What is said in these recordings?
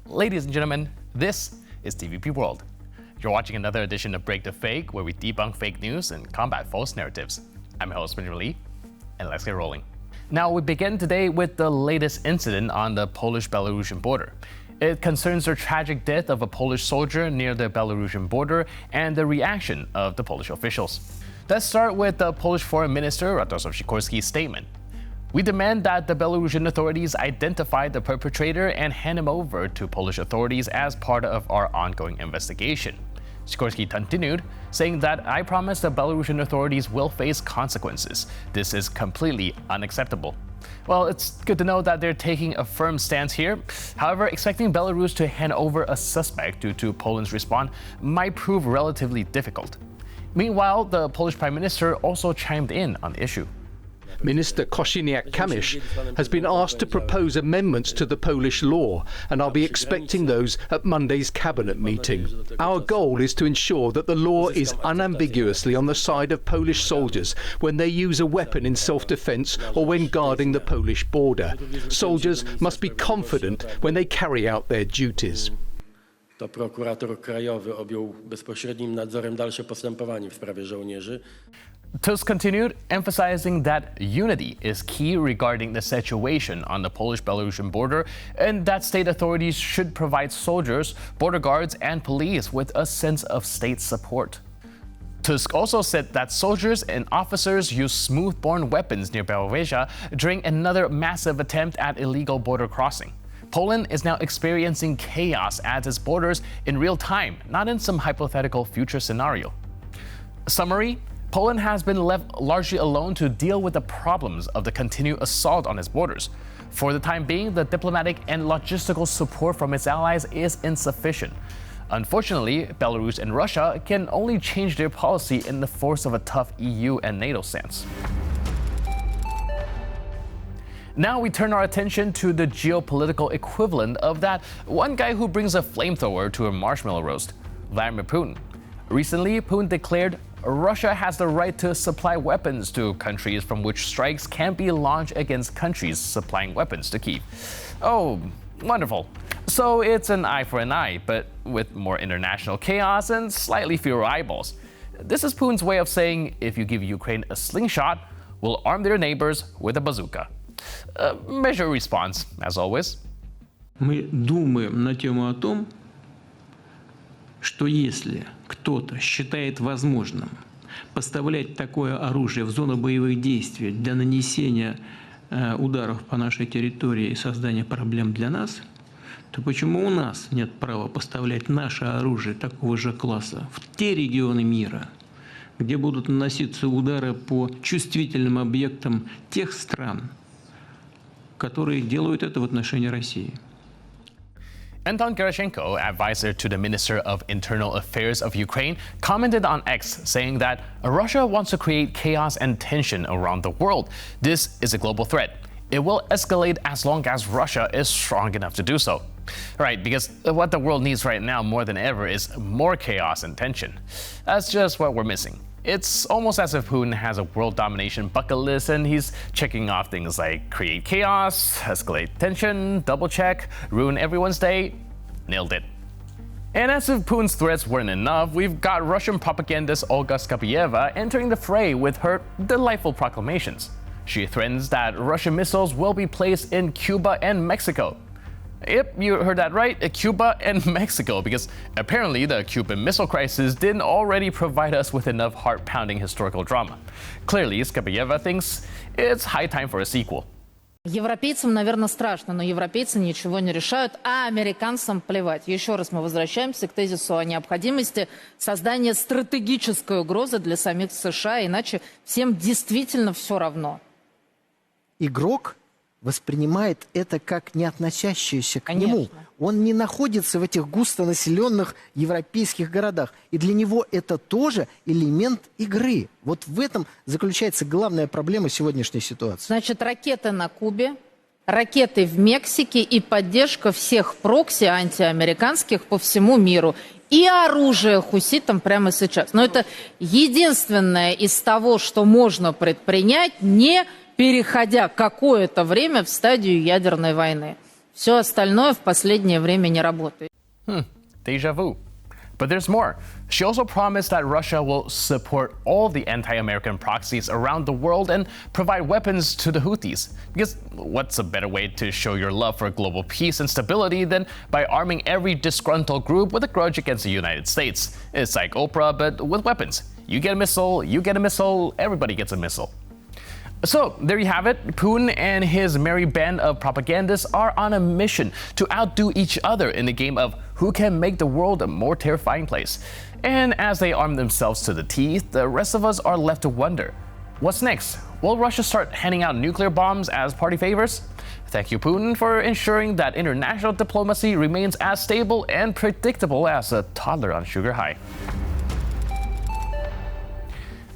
Ladies and gentlemen, this is TVP World. You're watching another edition of Break the Fake, where we debunk fake news and combat false narratives. I'm your host, Benjamin Lee, and let's get rolling. Now, we begin today with the latest incident on the Polish-Belarusian border. It concerns the tragic death of a Polish soldier near the Belarusian border and the reaction of the Polish officials. Let's start with the Polish Foreign Minister Radosław Sikorski's statement. We demand that the Belarusian authorities identify the perpetrator and hand him over to Polish authorities as part of our ongoing investigation. Sikorski continued, saying that I promise the Belarusian authorities will face consequences. This is completely unacceptable. Well, it's good to know that they're taking a firm stance here. However, expecting Belarus to hand over a suspect due to Poland's response might prove relatively difficult. Meanwhile, the Polish Prime Minister also chimed in on the issue. Minister Kosiniak-Kamysz has been asked to propose amendments to the Polish law, and I'll be expecting those at Monday's cabinet meeting. Our goal is to ensure that the law is unambiguously on the side of Polish soldiers when they use a weapon in self-defense or when guarding the Polish border. Soldiers must be confident when they carry out their duties. To prokurator krajowy objął bezpośrednim nadzorem dalsze postępowanie w sprawie żołnierzy. Tusk continued, emphasizing that unity is key regarding the situation on the Polish-Belarusian border and that state authorities should provide soldiers, border guards, and police with a sense of state support. Tusk also said that soldiers and officers used smooth-bore weapons near Białowieża during another massive attempt at illegal border crossing. Poland is now experiencing chaos at its borders in real time, not in some hypothetical future scenario. Summary: Poland has been left largely alone to deal with the problems of the continued assault on its borders. For the time being, the diplomatic and logistical support from its allies is insufficient. Unfortunately, Belarus and Russia can only change their policy in the force of a tough EU and NATO stance. Now we turn our attention to the geopolitical equivalent of that one guy who brings a flamethrower to a marshmallow roast, Vladimir Putin. Recently, Putin declared Russia has the right to supply weapons to countries from which strikes can be launched against countries supplying weapons to Kyiv. Oh, wonderful. So it's an eye for an eye, but with more international chaos and slightly fewer eyeballs. This is Putin's way of saying if you give Ukraine a slingshot, we'll arm their neighbors with a bazooka. Measured response, as always. Мы думаем на тему о том, что если кто-то считает возможным поставлять такое оружие в зону боевых действий для нанесения ударов по нашей территории и создания проблем для нас, то почему у нас нет права поставлять наше оружие такого же класса в те регионы мира, где будут наноситься удары по чувствительным объектам тех стран, которые делают это в отношении России? Anton Gerashenko, advisor to the Minister of Internal Affairs of Ukraine, commented on X, saying that Russia wants to create chaos and tension around the world. This is a global threat. It will escalate as long as Russia is strong enough to do so. Right, because what the world needs right now more than ever is more chaos and tension. That's just what we're missing. It's almost as if Putin has a world domination bucket list and he's checking off things like create chaos, escalate tension, double check, ruin everyone's day. Nailed it. And as if Putin's threats weren't enough, we've got Russian propagandist Olga Skabeyeva entering the fray with her delightful proclamations. She threatens that Russian missiles will be placed in Cuba and Mexico. Yep, you heard that right, Cuba and Mexico, because apparently the Cuban Missile Crisis didn't already provide us with enough heart-pounding historical drama. Clearly, Skabeyeva thinks it's high time for a sequel. Европейцам, наверное, страшно, но европейцы ничего не решают, а американцам плевать. Еще раз мы возвращаемся к тезису о необходимости создания стратегической угрозы для самих США, иначе всем действительно все равно. Игрок воспринимает это как не относящееся к нему. Он не находится в этих густонаселенных европейских городах. И для него это тоже элемент игры. Вот в этом заключается главная проблема сегодняшней ситуации. Значит, ракеты на Кубе, ракеты в Мексике и поддержка всех прокси антиамериканских по всему миру. И оружие хуситам прямо сейчас. Но это единственное из того, что можно предпринять, не переходя какое-то время в стадию ядерной войны. Все остальное в последнее время не работает. Deja vu. But there's more. She also promised that Russia will support all the anti-American proxies around the world and provide weapons to the Houthis. Because what's a better way to show your love for global peace and stability than by arming every disgruntled group with a grudge against the United States? It's like Oprah, but with weapons. You get a missile, everybody gets a missile. So, there you have it. Putin and his merry band of propagandists are on a mission to outdo each other in the game of who can make the world a more terrifying place. And as they arm themselves to the teeth, the rest of us are left to wonder, what's next? Will Russia start handing out nuclear bombs as party favors? Thank you, Putin, for ensuring that international diplomacy remains as stable and predictable as a toddler on sugar high.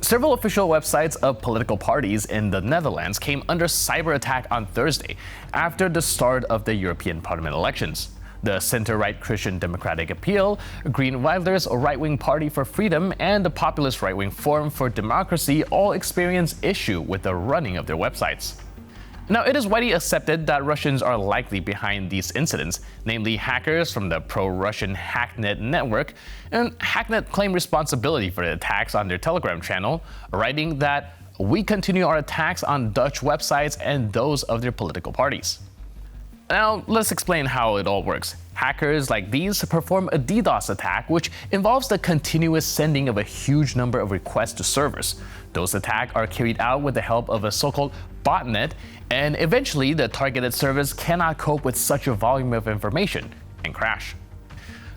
Several official websites of political parties in the Netherlands came under cyber attack on Thursday after the start of the European Parliament elections. The center-right Christian Democratic Appeal, Green Wilders Right-Wing Party for Freedom, and the populist Right-Wing Forum for Democracy all experienced issue with the running of their websites. Now, it is widely accepted that Russians are likely behind these incidents, namely hackers from the pro-Russian Hacknet network, and Hacknet claimed responsibility for the attacks on their Telegram channel, writing that we continue our attacks on Dutch websites and those of their political parties. Now, let's explain how it all works. Hackers like these perform a DDoS attack, which involves the continuous sending of a huge number of requests to servers. Those attacks are carried out with the help of a so-called botnet, and eventually the targeted service cannot cope with such a volume of information and crash.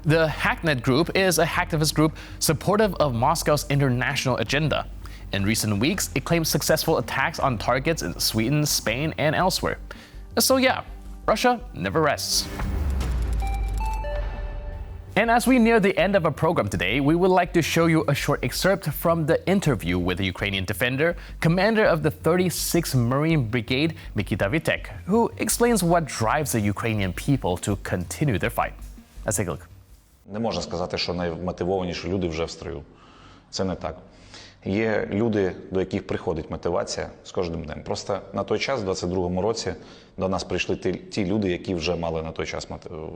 The Hacknet group is a hacktivist group supportive of Moscow's international agenda. In recent weeks, it claimed successful attacks on targets in Sweden, Spain, and elsewhere. So yeah, Russia never rests. And as we near the end of our program today, we would like to show you a short excerpt from the interview with the Ukrainian defender, commander of the 36th Marine Brigade, Mikita Vitek, who explains what drives the Ukrainian people to continue their fight. Let's take a look. Не можна сказати, що наймотивованіші люди вже в строю. Це не так. Є люди, до яких приходить мотивація з кожним днем. Просто на той час, в 22-му році, до нас прийшли ті люди, які вже мали на той час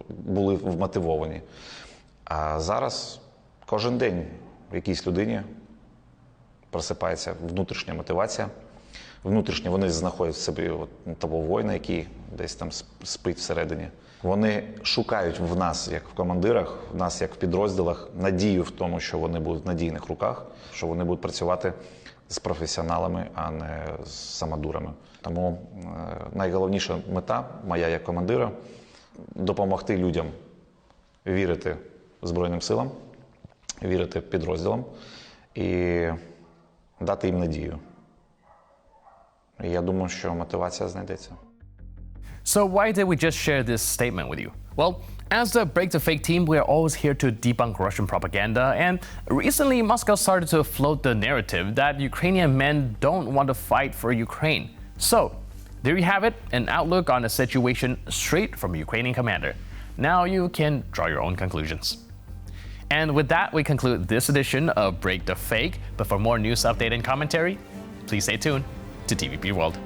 були вмотивовані. А зараз кожен день в якійсь людині просипається внутрішня мотивація. Внутрішньо вони знаходять в собі того воїна, який десь там спить всередині. Вони шукають в нас, як в командирах, в нас, як в підрозділах, надію в тому, що вони будуть в надійних руках, що вони будуть працювати з професіоналами, а не з самодурами. Тому найголовніша мета моя як командира – допомогти людям вірити Збройним силам, вірити підрозділам і дати їм надію. І я думаю, що мотивація знайдеться. So why did we just share this statement with you? Well, as the Break the Fake team, we are always here to debunk Russian propaganda, and recently Moscow started to float the narrative that Ukrainian men don't want to fight for Ukraine. So, there you have it, an outlook on the situation straight from a Ukrainian commander. Now you can draw your own conclusions. And with that, we conclude this edition of Break the Fake, but for more news update and commentary, please stay tuned to TVP World.